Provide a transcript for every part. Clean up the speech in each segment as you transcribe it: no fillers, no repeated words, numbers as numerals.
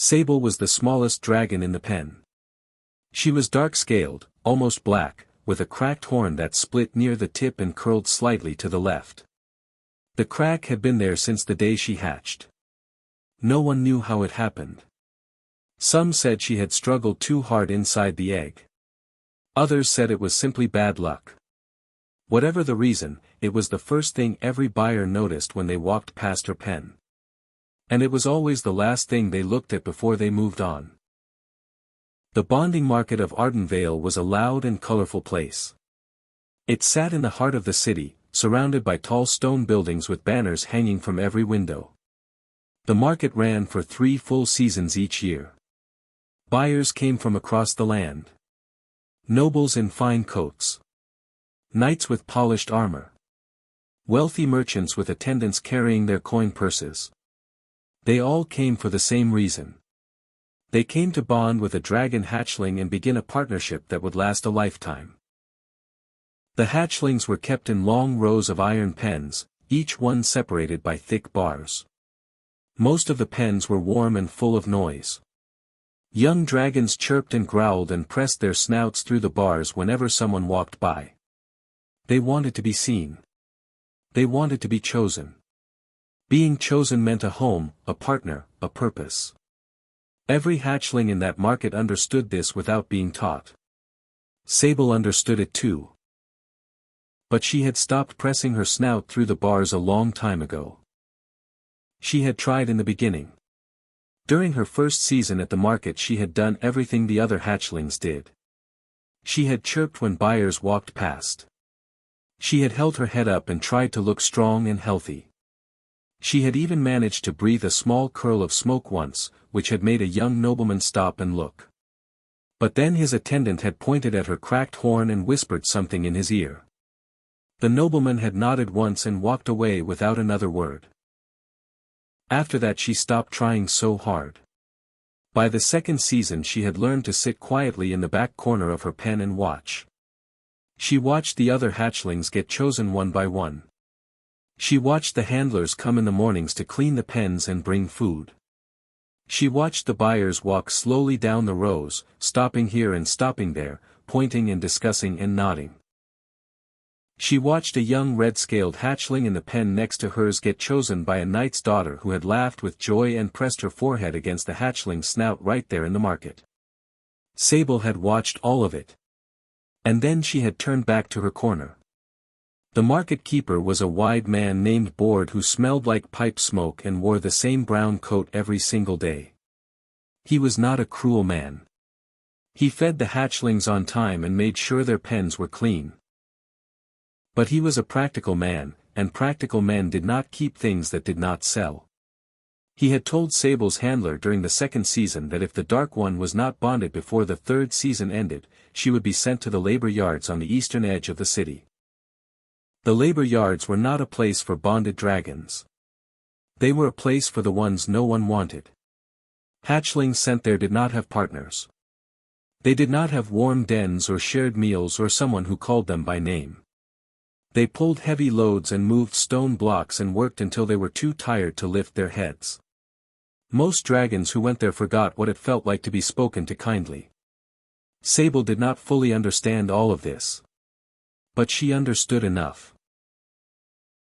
Sable was the smallest dragon in the pen. She was dark-scaled, almost black, with a cracked horn that split near the tip and curled slightly to the left. The crack had been there since the day she hatched. No one knew how it happened. Some said she had struggled too hard inside the egg. Others said it was simply bad luck. Whatever the reason, it was the first thing every buyer noticed when they walked past her pen. And it was always the last thing they looked at before they moved on. The bonding market of Ardenvale was a loud and colorful place. It sat in the heart of the city, surrounded by tall stone buildings with banners hanging from every window. The market ran for 3 full seasons each year. Buyers came from across the land. Nobles in fine coats. Knights with polished armor. Wealthy merchants with attendants carrying their coin purses. They all came for the same reason. They came to bond with a dragon hatchling and begin a partnership that would last a lifetime. The hatchlings were kept in long rows of iron pens, each one separated by thick bars. Most of the pens were warm and full of noise. Young dragons chirped and growled and pressed their snouts through the bars whenever someone walked by. They wanted to be seen. They wanted to be chosen. Being chosen meant a home, a partner, a purpose. Every hatchling in that market understood this without being taught. Sable understood it too. But she had stopped pressing her snout through the bars a long time ago. She had tried in the beginning. During her first season at the market she had done everything the other hatchlings did. She had chirped when buyers walked past. She had held her head up and tried to look strong and healthy. She had even managed to breathe a small curl of smoke once, which had made a young nobleman stop and look. But then his attendant had pointed at her cracked horn and whispered something in his ear. The nobleman had nodded once and walked away without another word. After that she stopped trying so hard. By the second season she had learned to sit quietly in the back corner of her pen and watch. She watched the other hatchlings get chosen one by one. She watched the handlers come in the mornings to clean the pens and bring food. She watched the buyers walk slowly down the rows, stopping here and stopping there, pointing and discussing and nodding. She watched a young red-scaled hatchling in the pen next to hers get chosen by a knight's daughter who had laughed with joy and pressed her forehead against the hatchling's snout right there in the market. Sable had watched all of it. And then she had turned back to her corner. The market keeper was a wide man named Board who smelled like pipe smoke and wore the same brown coat every single day. He was not a cruel man. He fed the hatchlings on time and made sure their pens were clean. But he was a practical man, and practical men did not keep things that did not sell. He had told Sable's handler during the second season that if the Dark One was not bonded before the third season ended, she would be sent to the labor yards on the eastern edge of the city. The labor yards were not a place for bonded dragons. They were a place for the ones no one wanted. Hatchlings sent there did not have partners. They did not have warm dens or shared meals or someone who called them by name. They pulled heavy loads and moved stone blocks and worked until they were too tired to lift their heads. Most dragons who went there forgot what it felt like to be spoken to kindly. Sable did not fully understand all of this. But she understood enough.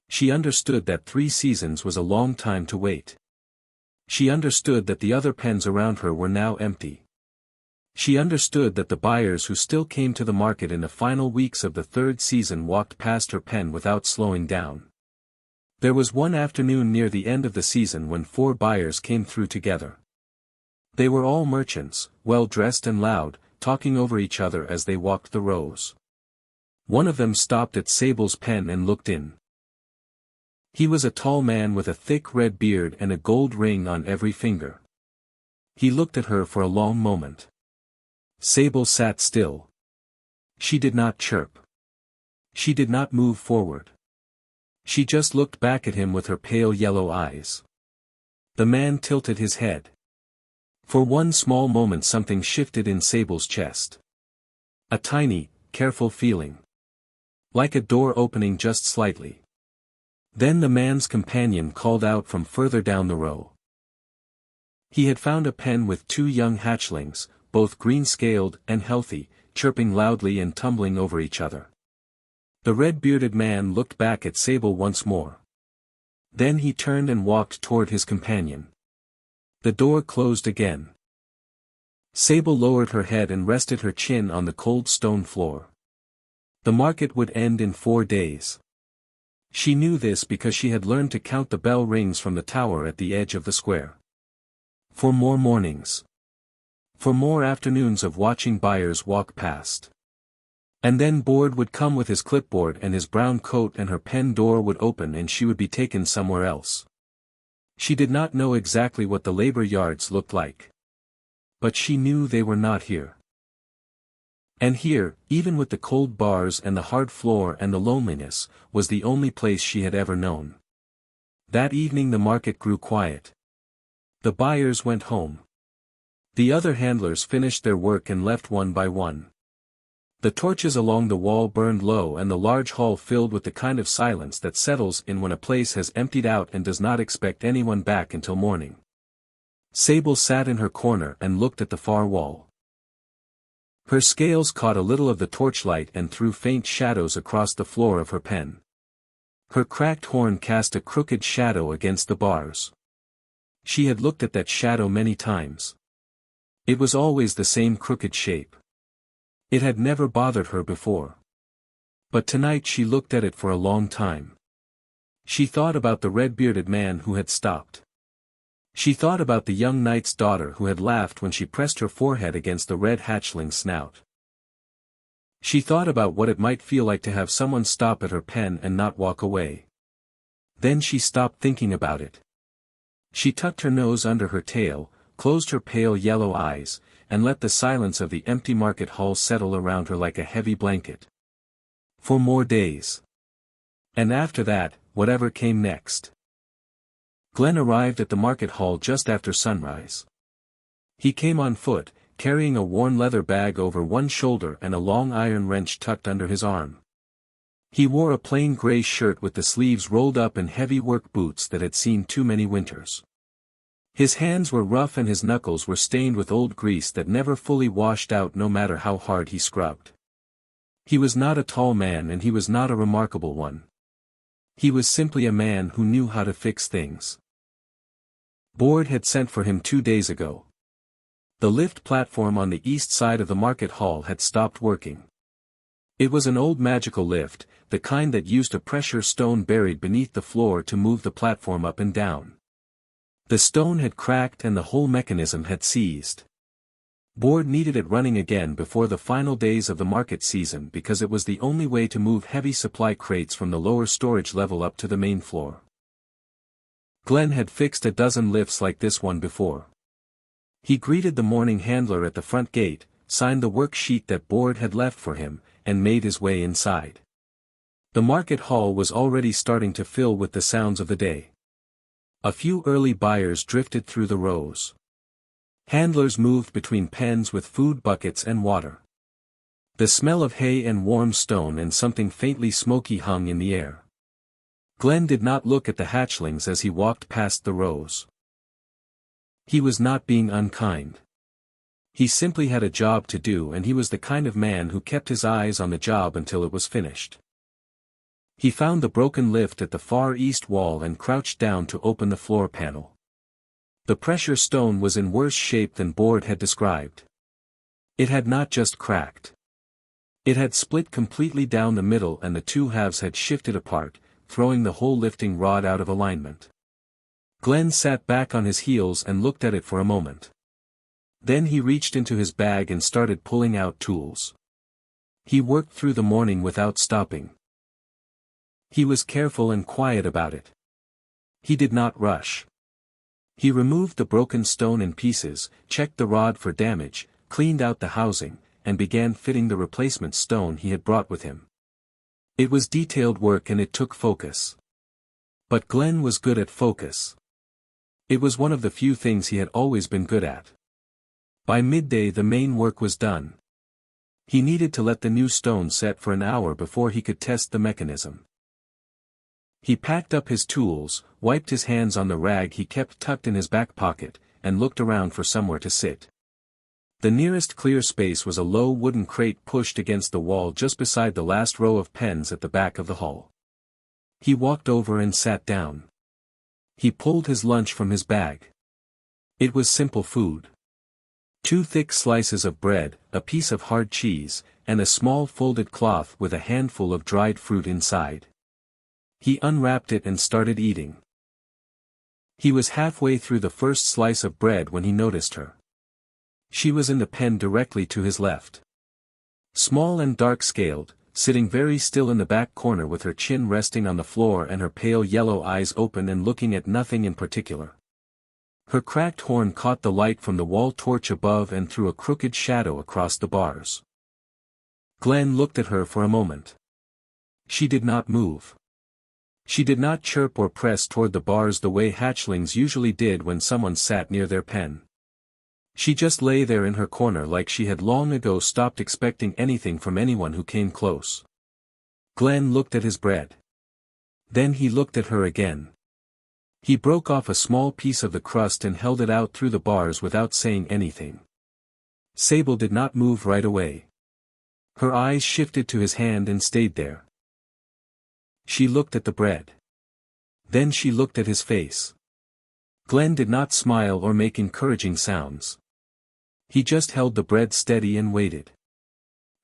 She understood that 3 seasons was a long time to wait. She understood that the other pens around her were now empty. She understood that the buyers who still came to the market in the final weeks of the third season walked past her pen without slowing down. There was one afternoon near the end of the season when 4 buyers came through together. They were all merchants, well-dressed and loud, talking over each other as they walked the rows. One of them stopped at Sable's pen and looked in. He was a tall man with a thick red beard and a gold ring on every finger. He looked at her for a long moment. Sable sat still. She did not chirp. She did not move forward. She just looked back at him with her pale yellow eyes. The man tilted his head. For one small moment something shifted in Sable's chest. A tiny, careful feeling. Like a door opening just slightly. Then the man's companion called out from further down the row. He had found a pen with 2 young hatchlings, both green-scaled and healthy, chirping loudly and tumbling over each other. The red-bearded man looked back at Sable once more. Then he turned and walked toward his companion. The door closed again. Sable lowered her head and rested her chin on the cold stone floor. The market would end in 4 days. She knew this because she had learned to count the bell rings from the tower at the edge of the square. 4 more mornings. 4 more afternoons of watching buyers walk past. And then Board would come with his clipboard and his brown coat, and her pen door would open and she would be taken somewhere else. She did not know exactly what the labor yards looked like. But she knew they were not here. And here, even with the cold bars and the hard floor and the loneliness, was the only place she had ever known. That evening the market grew quiet. The buyers went home. The other handlers finished their work and left one by one. The torches along the wall burned low and the large hall filled with the kind of silence that settles in when a place has emptied out and does not expect anyone back until morning. Sable sat in her corner and looked at the far wall. Her scales caught a little of the torchlight and threw faint shadows across the floor of her pen. Her cracked horn cast a crooked shadow against the bars. She had looked at that shadow many times. It was always the same crooked shape. It had never bothered her before. But tonight she looked at it for a long time. She thought about the red-bearded man who had stopped. She thought about the young knight's daughter who had laughed when she pressed her forehead against the red hatchling's snout. She thought about what it might feel like to have someone stop at her pen and not walk away. Then she stopped thinking about it. She tucked her nose under her tail, closed her pale yellow eyes, and let the silence of the empty market hall settle around her like a heavy blanket. 4 more days. And after that, whatever came next. Glen arrived at the market hall just after sunrise. He came on foot, carrying a worn leather bag over one shoulder and a long iron wrench tucked under his arm. He wore a plain gray shirt with the sleeves rolled up and heavy work boots that had seen too many winters. His hands were rough and his knuckles were stained with old grease that never fully washed out no matter how hard he scrubbed. He was not a tall man and he was not a remarkable one. He was simply a man who knew how to fix things. Board had sent for him 2 days ago. The lift platform on the east side of the market hall had stopped working. It was an old magical lift, the kind that used a pressure stone buried beneath the floor to move the platform up and down. The stone had cracked and the whole mechanism had seized. Board needed it running again before the final days of the market season because it was the only way to move heavy supply crates from the lower storage level up to the main floor. Glen had fixed a dozen lifts like this one before. He greeted the morning handler at the front gate, signed the worksheet that Board had left for him, and made his way inside. The market hall was already starting to fill with the sounds of the day. A few early buyers drifted through the rows. Handlers moved between pens with food buckets and water. The smell of hay and warm stone and something faintly smoky hung in the air. Glen did not look at the hatchlings as he walked past the rows. He was not being unkind. He simply had a job to do and he was the kind of man who kept his eyes on the job until it was finished. He found the broken lift at the far east wall and crouched down to open the floor panel. The pressure stone was in worse shape than Board had described. It had not just cracked. It had split completely down the middle and the two halves had shifted apart, throwing the whole lifting rod out of alignment. Glen sat back on his heels and looked at it for a moment. Then he reached into his bag and started pulling out tools. He worked through the morning without stopping. He was careful and quiet about it. He did not rush. He removed the broken stone in pieces, checked the rod for damage, cleaned out the housing, and began fitting the replacement stone he had brought with him. It was detailed work and it took focus. But Glen was good at focus. It was one of the few things he had always been good at. By midday the main work was done. He needed to let the new stone set for an hour before he could test the mechanism. He packed up his tools, wiped his hands on the rag he kept tucked in his back pocket, and looked around for somewhere to sit. The nearest clear space was a low wooden crate pushed against the wall just beside the last row of pens at the back of the hall. He walked over and sat down. He pulled his lunch from his bag. It was simple food. 2 thick slices of bread, a piece of hard cheese, and a small folded cloth with a handful of dried fruit inside. He unwrapped it and started eating. He was halfway through the first slice of bread when he noticed her. She was in the pen directly to his left. Small and dark-scaled, sitting very still in the back corner with her chin resting on the floor and her pale yellow eyes open and looking at nothing in particular. Her cracked horn caught the light from the wall torch above and threw a crooked shadow across the bars. Glen looked at her for a moment. She did not move. She did not chirp or press toward the bars the way hatchlings usually did when someone sat near their pen. She just lay there in her corner like she had long ago stopped expecting anything from anyone who came close. Glen looked at his bread. Then he looked at her again. He broke off a small piece of the crust and held it out through the bars without saying anything. Sable did not move right away. Her eyes shifted to his hand and stayed there. She looked at the bread. Then she looked at his face. Glen did not smile or make encouraging sounds. He just held the bread steady and waited.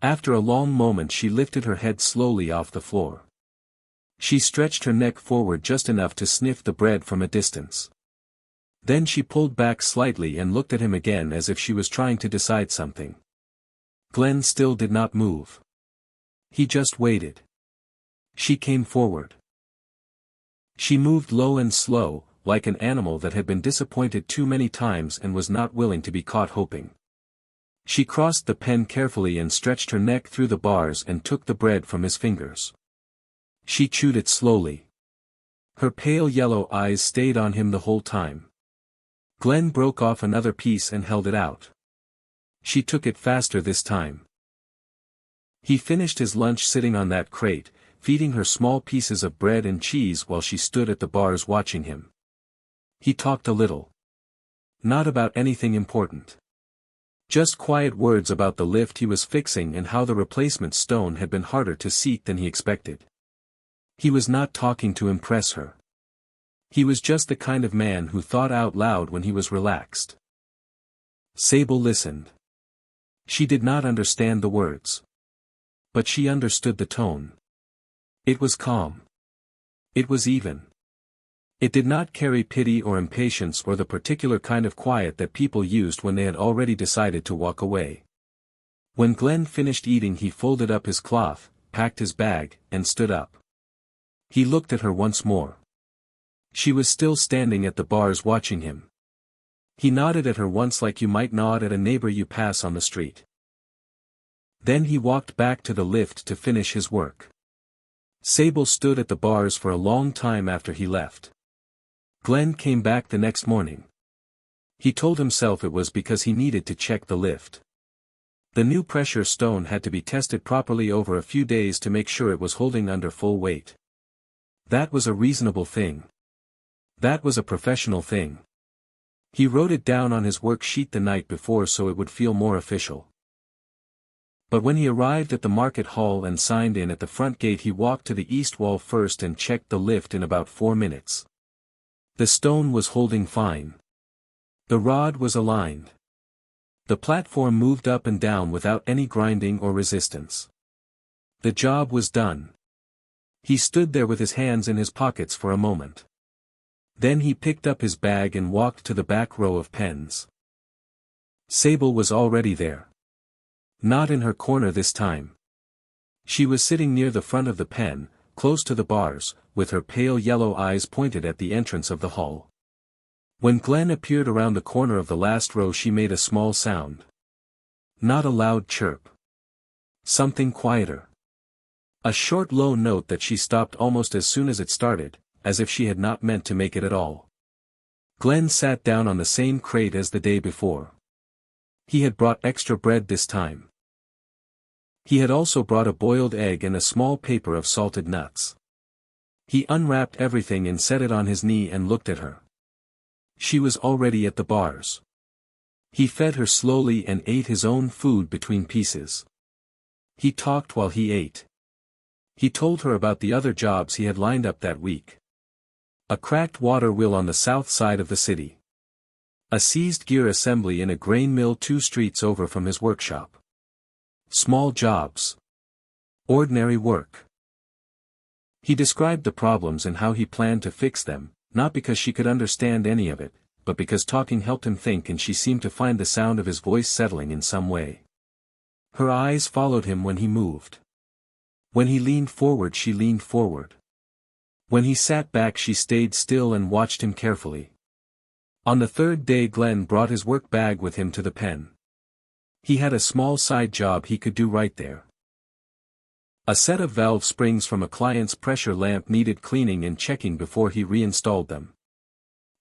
After a long moment she lifted her head slowly off the floor. She stretched her neck forward just enough to sniff the bread from a distance. Then she pulled back slightly and looked at him again as if she was trying to decide something. Glen still did not move. He just waited. She came forward. She moved low and slow, like an animal that had been disappointed too many times and was not willing to be caught hoping. She crossed the pen carefully and stretched her neck through the bars and took the bread from his fingers. She chewed it slowly. Her pale yellow eyes stayed on him the whole time. Glen broke off another piece and held it out. She took it faster this time. He finished his lunch sitting on that crate, feeding her small pieces of bread and cheese while she stood at the bars watching him. He talked a little. Not about anything important. Just quiet words about the lift he was fixing and how the replacement stone had been harder to seek than he expected. He was not talking to impress her. He was just the kind of man who thought out loud when he was relaxed. Sable listened. She did not understand the words. But she understood the tone. It was calm. It was even. It did not carry pity or impatience or the particular kind of quiet that people used when they had already decided to walk away. When Glen finished eating he folded up his cloth, packed his bag, and stood up. He looked at her once more. She was still standing at the bars watching him. He nodded at her once like you might nod at a neighbor you pass on the street. Then he walked back to the lift to finish his work. Sable stood at the bars for a long time after he left. Glen came back the next morning. He told himself it was because he needed to check the lift. The new pressure stone had to be tested properly over a few days to make sure it was holding under full weight. That was a reasonable thing. That was a professional thing. He wrote it down on his worksheet the night before so it would feel more official. But when he arrived at the market hall and signed in at the front gate he walked to the east wall first and checked the lift in about 4 minutes. The stone was holding fine. The rod was aligned. The platform moved up and down without any grinding or resistance. The job was done. He stood there with his hands in his pockets for a moment. Then he picked up his bag and walked to the back row of pens. Sable was already there. Not in her corner this time. She was sitting near the front of the pen, close to the bars, with her pale yellow eyes pointed at the entrance of the hall. When Glen appeared around the corner of the last row she made a small sound. Not a loud chirp. Something quieter. A short low note that she stopped almost as soon as it started, as if she had not meant to make it at all. Glen sat down on the same crate as the day before. He had brought extra bread this time. He had also brought a boiled egg and a small paper of salted nuts. He unwrapped everything and set it on his knee and looked at her. She was already at the bars. He fed her slowly and ate his own food between pieces. He talked while he ate. He told her about the other jobs he had lined up that week. A cracked water wheel on the south side of the city. A seized gear assembly in a grain mill 2 streets over from his workshop. Small jobs. Ordinary work. He described the problems and how he planned to fix them, not because she could understand any of it, but because talking helped him think, and she seemed to find the sound of his voice settling in some way. Her eyes followed him when he moved. When he leaned forward, she leaned forward. When he sat back, she stayed still and watched him carefully. On the 3rd day, Glen brought his work bag with him to the pen. He had a small side job he could do right there. A set of valve springs from a client's pressure lamp needed cleaning and checking before he reinstalled them.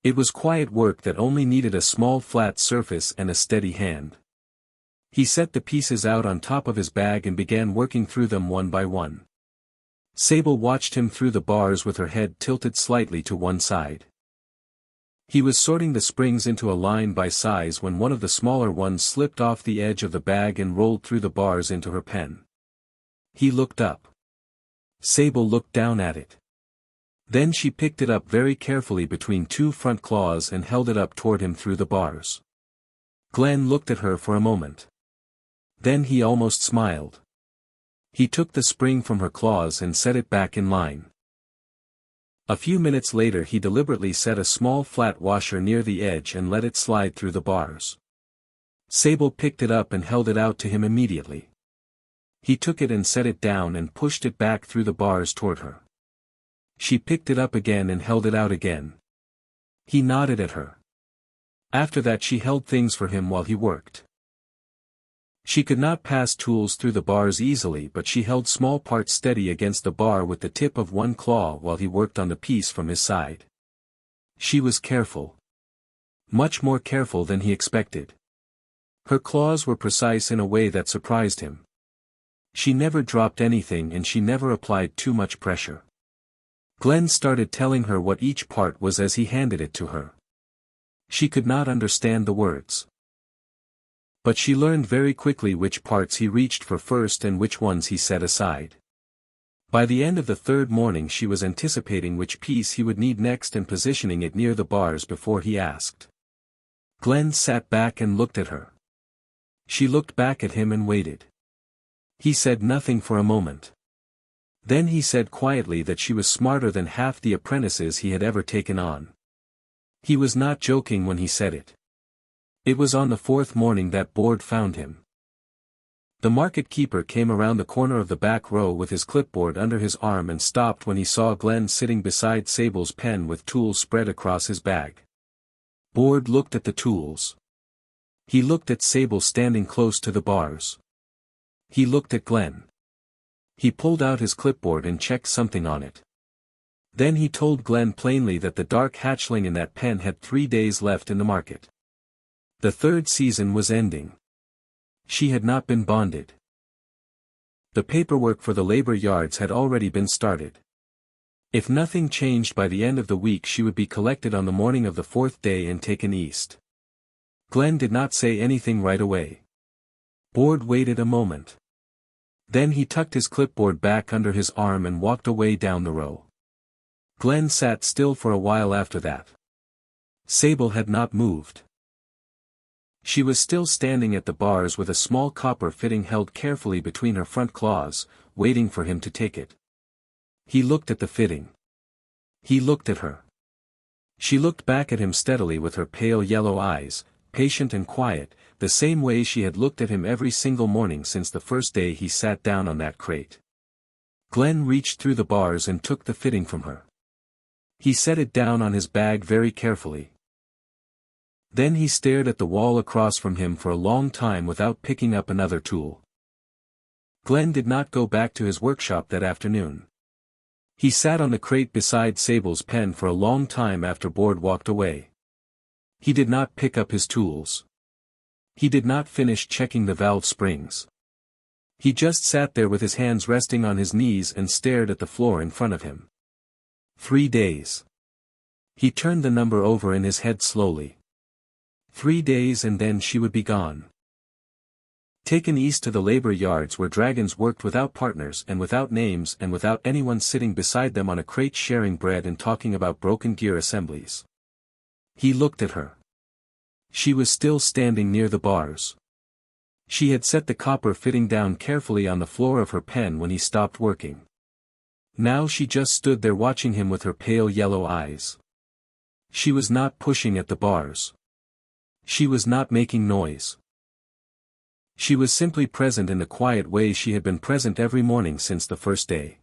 It was quiet work that only needed a small flat surface and a steady hand. He set the pieces out on top of his bag and began working through them one by one. Sable watched him through the bars with her head tilted slightly to one side. He was sorting the springs into a line by size when one of the smaller ones slipped off the edge of the bag and rolled through the bars into her pen. He looked up. Sable looked down at it. Then she picked it up very carefully between 2 front claws and held it up toward him through the bars. Glen looked at her for a moment. Then he almost smiled. He took the spring from her claws and set it back in line. A few minutes later, he deliberately set a small flat washer near the edge and let it slide through the bars. Sable picked it up and held it out to him immediately. He took it and set it down and pushed it back through the bars toward her. She picked it up again and held it out again. He nodded at her. After that, she held things for him while he worked. She could not pass tools through the bars easily, but she held small parts steady against the bar with the tip of one claw while he worked on the piece from his side. She was careful. Much more careful than he expected. Her claws were precise in a way that surprised him. She never dropped anything and she never applied too much pressure. Glen started telling her what each part was as he handed it to her. She could not understand the words. But she learned very quickly which parts he reached for first and which ones he set aside. By the end of the 3rd morning, she was anticipating which piece he would need next and positioning it near the bars before he asked. Glen sat back and looked at her. She looked back at him and waited. He said nothing for a moment. Then he said quietly that she was smarter than half the apprentices he had ever taken on. He was not joking when he said it. It was on the 4th morning that Board found him. The market keeper came around the corner of the back row with his clipboard under his arm and stopped when he saw Glen sitting beside Sable's pen with tools spread across his bag. Board looked at the tools. He looked at Sable standing close to the bars. He looked at Glen. He pulled out his clipboard and checked something on it. Then he told Glen plainly that the dark hatchling in that pen had 3 days left in the market. The 3rd season was ending. She had not been bonded. The paperwork for the labor yards had already been started. If nothing changed by the end of the week, she would be collected on the morning of the 4th day and taken east. Glen did not say anything right away. Board waited a moment. Then he tucked his clipboard back under his arm and walked away down the row. Glen sat still for a while after that. Sable had not moved. She was still standing at the bars with a small copper fitting held carefully between her front claws, waiting for him to take it. He looked at the fitting. He looked at her. She looked back at him steadily with her pale yellow eyes, patient and quiet, the same way she had looked at him every single morning since the first day he sat down on that crate. Glen reached through the bars and took the fitting from her. He set it down on his bag very carefully. Then he stared at the wall across from him for a long time without picking up another tool. Glen did not go back to his workshop that afternoon. He sat on the crate beside Sable's pen for a long time after Board walked away. He did not pick up his tools. He did not finish checking the valve springs. He just sat there with his hands resting on his knees and stared at the floor in front of him. 3 days. He turned the number over in his head slowly. 3 days and then she would be gone. Taken east to the labor yards where dragons worked without partners and without names and without anyone sitting beside them on a crate sharing bread and talking about broken gear assemblies. He looked at her. She was still standing near the bars. She had set the copper fitting down carefully on the floor of her pen when he stopped working. Now she just stood there watching him with her pale yellow eyes. She was not pushing at the bars. She was not making noise. She was simply present in the quiet way she had been present every morning since the first day.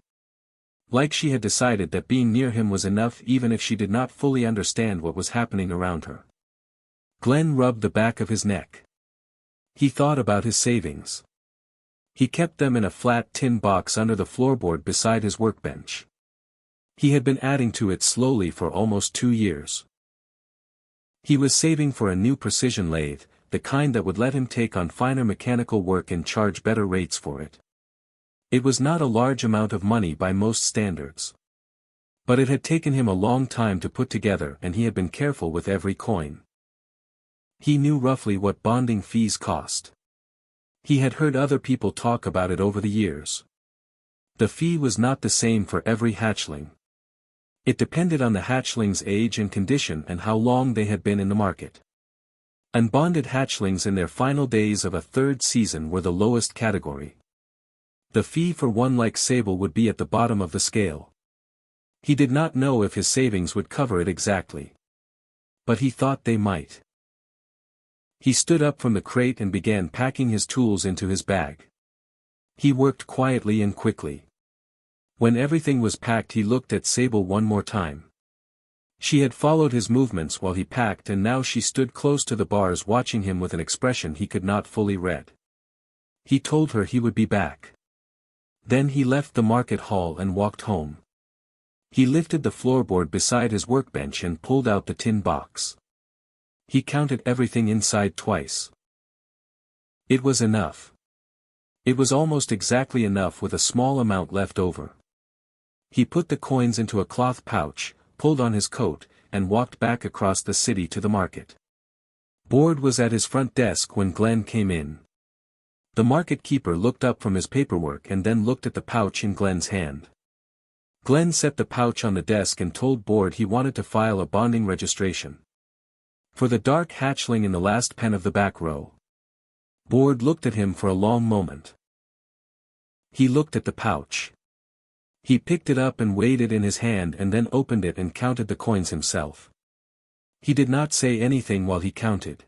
Like she had decided that being near him was enough even if she did not fully understand what was happening around her. Glen rubbed the back of his neck. He thought about his savings. He kept them in a flat tin box under the floorboard beside his workbench. He had been adding to it slowly for almost 2 years. He was saving for a new precision lathe, the kind that would let him take on finer mechanical work and charge better rates for it. It was not a large amount of money by most standards. But it had taken him a long time to put together and he had been careful with every coin. He knew roughly what bonding fees cost. He had heard other people talk about it over the years. The fee was not the same for every hatchling. It depended on the hatchling's age and condition and how long they had been in the market. Unbonded hatchlings in their final days of a 3rd season were the lowest category. The fee for one like Sable would be at the bottom of the scale. He did not know if his savings would cover it exactly. But he thought they might. He stood up from the crate and began packing his tools into his bag. He worked quietly and quickly. When everything was packed he looked at Sable one more time. She had followed his movements while he packed and now she stood close to the bars watching him with an expression he could not fully read. He told her he would be back. Then he left the market hall and walked home. He lifted the floorboard beside his workbench and pulled out the tin box. He counted everything inside twice. It was enough. It was almost exactly enough with a small amount left over. He put the coins into a cloth pouch, pulled on his coat, and walked back across the city to the market. Board was at his front desk when Glen came in. The market keeper looked up from his paperwork and then looked at the pouch in Glen's hand. Glen set the pouch on the desk and told Board he wanted to file a bonding registration. For the dark hatchling in the last pen of the back row. Board looked at him for a long moment. He looked at the pouch. He picked it up and weighed it in his hand and then opened it and counted the coins himself. He did not say anything while he counted.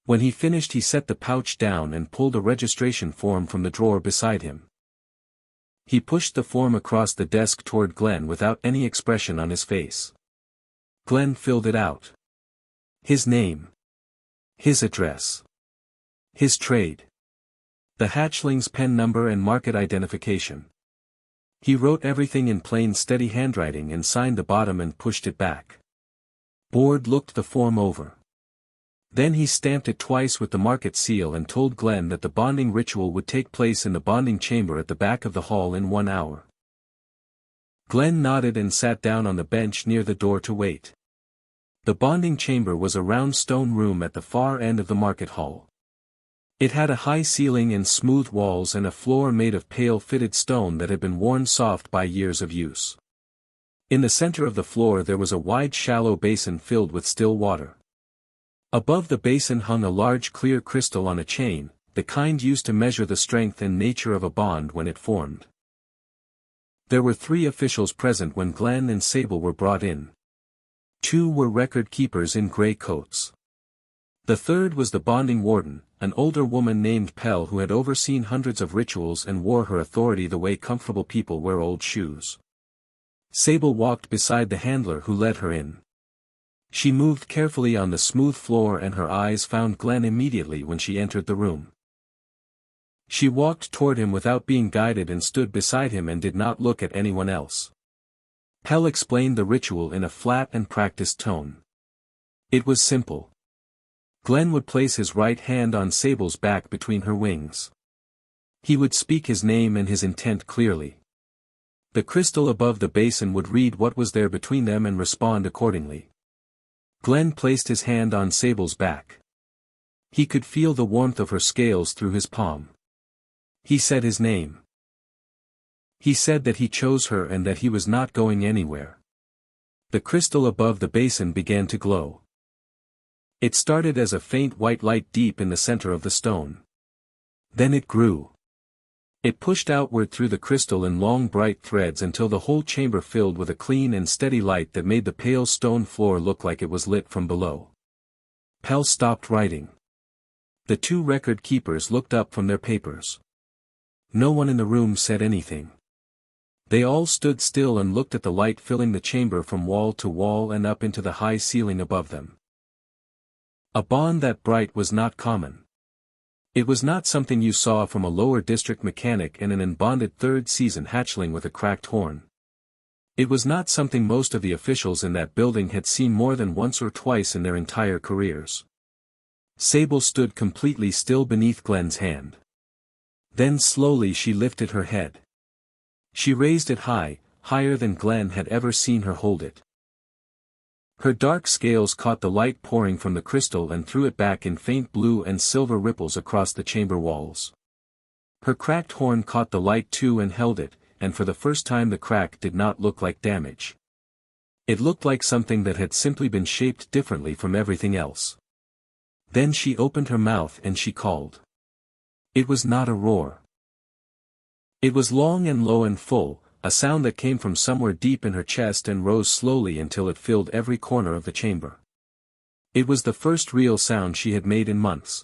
When he finished he set the pouch down and pulled a registration form from the drawer beside him. He pushed the form across the desk toward Glen without any expression on his face. Glen filled it out. His name. His address. His trade. The hatchling's pen number and market identification. He wrote everything in plain steady handwriting and signed the bottom and pushed it back. Board looked the form over. Then he stamped it twice with the market seal and told Glen that the bonding ritual would take place in the bonding chamber at the back of the hall in 1 hour. Glen nodded and sat down on the bench near the door to wait. The bonding chamber was a round stone room at the far end of the market hall. It had a high ceiling and smooth walls and a floor made of pale fitted stone that had been worn soft by years of use. In the center of the floor there was a wide shallow basin filled with still water. Above the basin hung a large clear crystal on a chain, the kind used to measure the strength and nature of a bond when it formed. There were 3 officials present when Glen and Sable were brought in. 2 were record keepers in gray coats. The 3rd was the bonding warden, an older woman named Pell who had overseen hundreds of rituals and wore her authority the way comfortable people wear old shoes. Sable walked beside the handler who led her in. She moved carefully on the smooth floor and her eyes found Glen immediately when she entered the room. She walked toward him without being guided and stood beside him and did not look at anyone else. Pell explained the ritual in a flat and practiced tone. It was simple. Glen would place his right hand on Sable's back between her wings. He would speak his name and his intent clearly. The crystal above the basin would read what was there between them and respond accordingly. Glen placed his hand on Sable's back. He could feel the warmth of her scales through his palm. He said his name. He said that he chose her and that he was not going anywhere. The crystal above the basin began to glow. It started as a faint white light deep in the center of the stone. Then it grew. It pushed outward through the crystal in long bright threads until the whole chamber filled with a clean and steady light that made the pale stone floor look like it was lit from below. Pell stopped writing. The two record keepers looked up from their papers. No one in the room said anything. They all stood still and looked at the light filling the chamber from wall to wall and up into the high ceiling above them. A bond that bright was not common. It was not something you saw from a lower district mechanic and an unbonded third-season hatchling with a cracked horn. It was not something most of the officials in that building had seen more than once or twice in their entire careers. Sable stood completely still beneath Glen's hand. Then slowly she lifted her head. She raised it high, higher than Glen had ever seen her hold it. Her dark scales caught the light pouring from the crystal and threw it back in faint blue and silver ripples across the chamber walls. Her cracked horn caught the light too and held it, and for the first time the crack did not look like damage. It looked like something that had simply been shaped differently from everything else. Then she opened her mouth and she called. It was not a roar. It was long and low and full, a sound that came from somewhere deep in her chest and rose slowly until it filled every corner of the chamber. It was the first real sound she had made in months.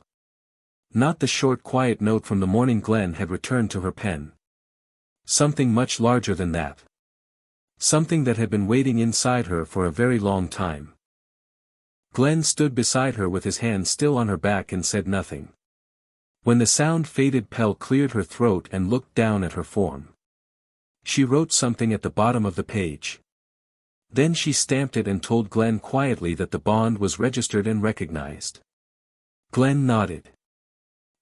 Not the short quiet note from the morning Glen had returned to her pen. Something much larger than that. Something that had been waiting inside her for a very long time. Glen stood beside her with his hand still on her back and said nothing. When the sound faded, Pell cleared her throat and looked down at her form. She wrote something at the bottom of the page. Then she stamped it and told Glen quietly that the bond was registered and recognized. Glen nodded.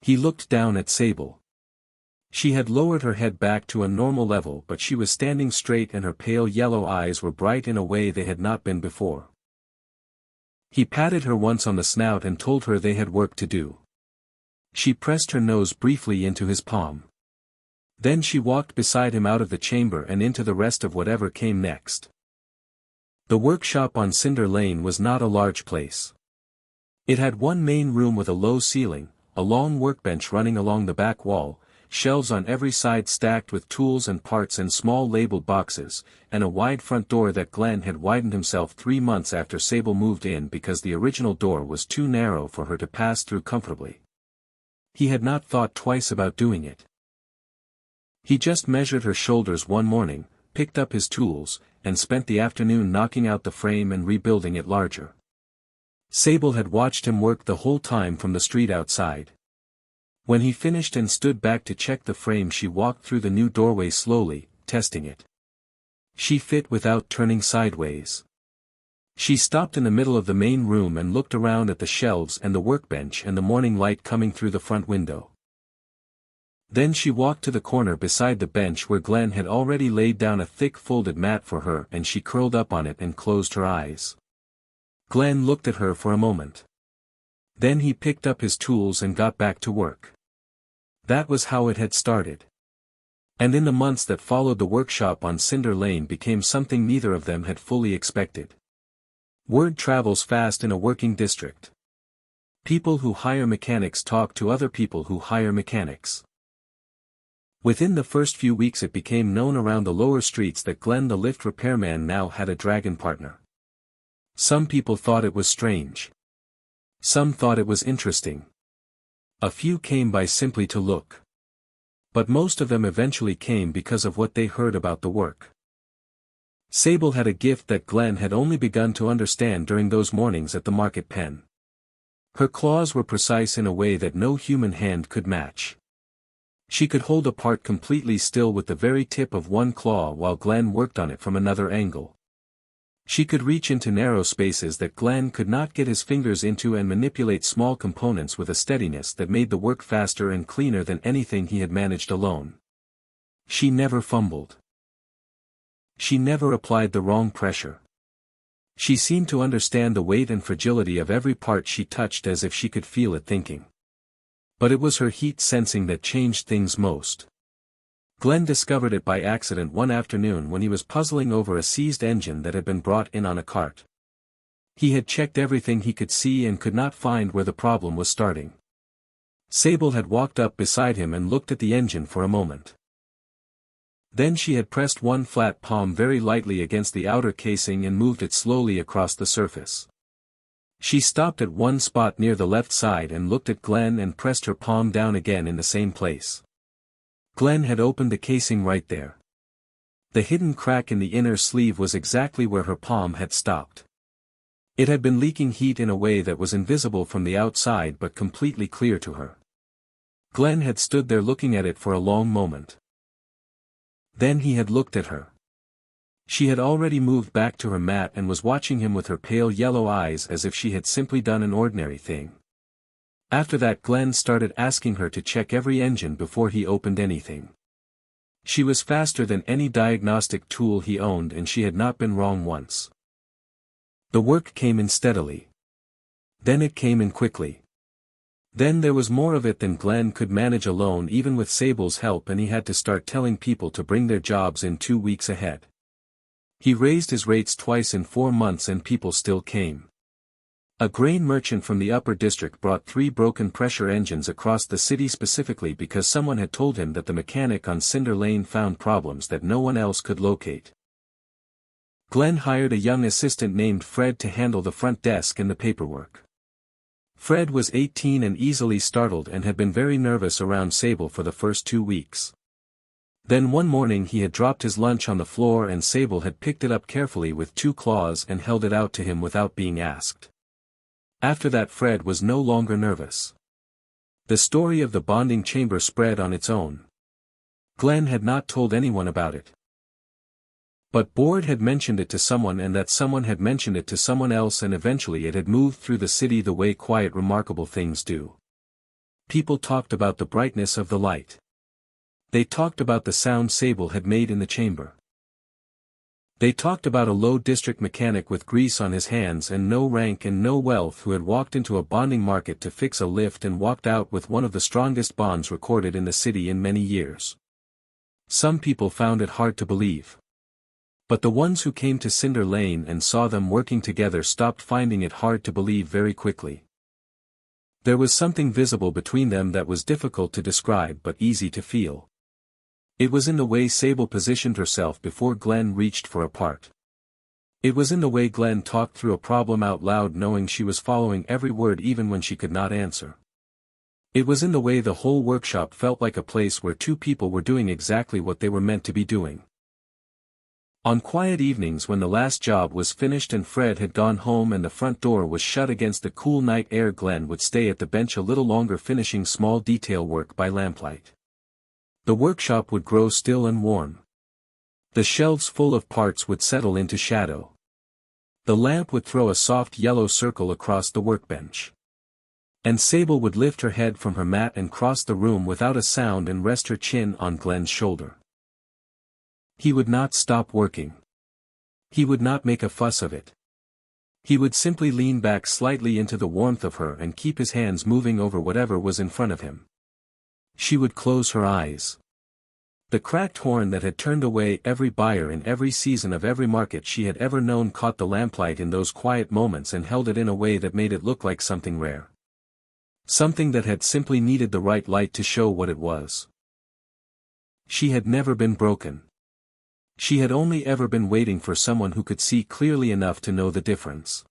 He looked down at Sable. She had lowered her head back to a normal level, but she was standing straight and her pale yellow eyes were bright in a way they had not been before. He patted her once on the snout and told her they had work to do. She pressed her nose briefly into his palm. Then she walked beside him out of the chamber and into the rest of whatever came next. The workshop on Cinder Lane was not a large place. It had one main room with a low ceiling, a long workbench running along the back wall, shelves on every side stacked with tools and parts and small labeled boxes, and a wide front door that Glen had widened himself 3 months after Sable moved in because the original door was too narrow for her to pass through comfortably. He had not thought twice about doing it. He just measured her shoulders one morning, picked up his tools, and spent the afternoon knocking out the frame and rebuilding it larger. Sable had watched him work the whole time from the street outside. When he finished and stood back to check the frame, she walked through the new doorway slowly, testing it. She fit without turning sideways. She stopped in the middle of the main room and looked around at the shelves and the workbench and the morning light coming through the front window. Then she walked to the corner beside the bench where Glen had already laid down a thick folded mat for her, and she curled up on it and closed her eyes. Glen looked at her for a moment. Then he picked up his tools and got back to work. That was how it had started. And in the months that followed, the workshop on Cinder Lane became something neither of them had fully expected. Word travels fast in a working district. People who hire mechanics talk to other people who hire mechanics. Within the first few weeks it became known around the lower streets that Glen the lift repairman now had a dragon partner. Some people thought it was strange. Some thought it was interesting. A few came by simply to look. But most of them eventually came because of what they heard about the work. Sable had a gift that Glen had only begun to understand during those mornings at the market pen. Her claws were precise in a way that no human hand could match. She could hold a part completely still with the very tip of one claw while Glen worked on it from another angle. She could reach into narrow spaces that Glen could not get his fingers into and manipulate small components with a steadiness that made the work faster and cleaner than anything he had managed alone. She never fumbled. She never applied the wrong pressure. She seemed to understand the weight and fragility of every part she touched as if she could feel it thinking. But it was her heat sensing that changed things most. Glen discovered it by accident one afternoon when he was puzzling over a seized engine that had been brought in on a cart. He had checked everything he could see and could not find where the problem was starting. Sable had walked up beside him and looked at the engine for a moment. Then she had pressed one flat palm very lightly against the outer casing and moved it slowly across the surface. She stopped at one spot near the left side and looked at Glen and pressed her palm down again in the same place. Glen had opened the casing right there. The hidden crack in the inner sleeve was exactly where her palm had stopped. It had been leaking heat in a way that was invisible from the outside but completely clear to her. Glen had stood there looking at it for a long moment. Then he had looked at her. She had already moved back to her mat and was watching him with her pale yellow eyes as if she had simply done an ordinary thing. After that Glen started asking her to check every engine before he opened anything. She was faster than any diagnostic tool he owned and she had not been wrong once. The work came in steadily. Then it came in quickly. Then there was more of it than Glen could manage alone even with Sable's help, and he had to start telling people to bring their jobs in 2 weeks ahead. He raised his rates twice in 4 months and people still came. A grain merchant from the upper district brought 3 broken pressure engines across the city specifically because someone had told him that the mechanic on Cinder Lane found problems that no one else could locate. Glen hired a young assistant named Fred to handle the front desk and the paperwork. Fred was 18 and easily startled and had been very nervous around Sable for the first 2 weeks. Then one morning he had dropped his lunch on the floor and Sable had picked it up carefully with 2 claws and held it out to him without being asked. After that Fred was no longer nervous. The story of the bonding chamber spread on its own. Glen had not told anyone about it. But Board had mentioned it to someone and that someone had mentioned it to someone else and eventually it had moved through the city the way quiet remarkable things do. People talked about the brightness of the light. They talked about the sound Sable had made in the chamber. They talked about a low district mechanic with grease on his hands and no rank and no wealth who had walked into a bonding market to fix a lift and walked out with one of the strongest bonds recorded in the city in many years. Some people found it hard to believe. But the ones who came to Cinder Lane and saw them working together stopped finding it hard to believe very quickly. There was something visible between them that was difficult to describe but easy to feel. It was in the way Sable positioned herself before Glen reached for a part. It was in the way Glen talked through a problem out loud knowing she was following every word even when she could not answer. It was in the way the whole workshop felt like a place where 2 people were doing exactly what they were meant to be doing. On quiet evenings when the last job was finished and Fred had gone home and the front door was shut against the cool night air, Glen would stay at the bench a little longer finishing small detail work by lamplight. The workshop would grow still and warm. The shelves full of parts would settle into shadow. The lamp would throw a soft yellow circle across the workbench. And Sable would lift her head from her mat and cross the room without a sound and rest her chin on Glen's shoulder. He would not stop working. He would not make a fuss of it. He would simply lean back slightly into the warmth of her and keep his hands moving over whatever was in front of him. She would close her eyes. The cracked horn that had turned away every buyer in every season of every market she had ever known caught the lamplight in those quiet moments and held it in a way that made it look like something rare. Something that had simply needed the right light to show what it was. She had never been broken. She had only ever been waiting for someone who could see clearly enough to know the difference.